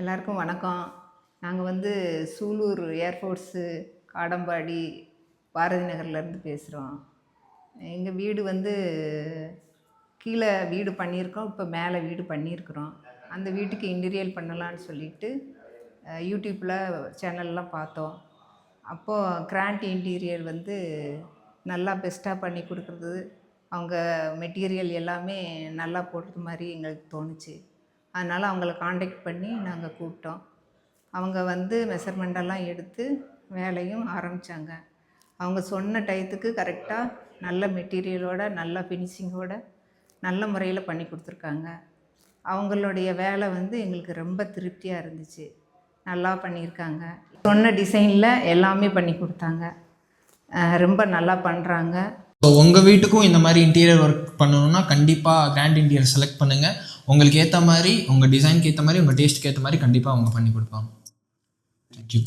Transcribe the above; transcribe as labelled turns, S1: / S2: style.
S1: எல்லாருக்கும் வணக்கம். நாங்கள் வந்து சூலூர் ஏர்ஃபோர்ஸு காடம்பாடி பாரதி நகர்லேருந்து பேசுகிறோம். எங்கள் வீடு வந்து கீழே வீடு பண்ணியிருக்கோம், இப்போ மேலே வீடு பண்ணியிருக்கிறோம். அந்த வீட்டுக்கு இன்டீரியர் பண்ணலான்னு சொல்லிட்டு யூடியூப்பில் சேனல்லாம் பார்த்தோம். அப்போது கிராண்ட் இன்டீரியர் வந்து நல்லா பெஸ்ட்டாக பண்ணி கொடுக்குறது, அவங்க மெட்டீரியல் எல்லாமே நல்லா போடுறது மாதிரி எங்களுக்கு தோணுச்சு. அதனால் அவங்கள காண்டாக்ட் பண்ணி நாங்கள் கூப்பிட்டோம். அவங்க வந்து மெஷர்மெண்டெல்லாம் எடுத்து வேலையும் ஆரம்பித்தாங்க. அவங்க சொன்ன டயத்துக்கு கரெக்டாக நல்ல மெட்டீரியலோட நல்ல ஃபினிஷிங்கோட நல்ல முறையில் பண்ணி கொடுத்துருக்காங்க. அவங்களுடைய வேலை வந்து எங்களுக்கு ரொம்ப திருப்தியாக இருந்துச்சு. நல்லா பண்ணியிருக்காங்க. சொன்ன டிசைனில் எல்லாமே பண்ணி கொடுத்தாங்க. ரொம்ப நல்லா பண்ணுறாங்க.
S2: ஸோ உங்கள் வீட்டுக்கும் இந்த மாதிரி இன்டீரியர் ஒர்க் பண்ணணுன்னா கண்டிப்பாக கிராண்ட் இன்டீரியர் செலக்ட் பண்ணுங்கள். உங்களுக்கு ஏற்ற மாதிரி, உங்கள் டிசைனுக்கு ஏற்ற மாதிரி, உங்கள் டேஸ்ட்டுக்கு ஏற்ற மாதிரி கண்டிப்பாக அவங்க பண்ணி கொடுப்பாங்க. தேங்க்யூ.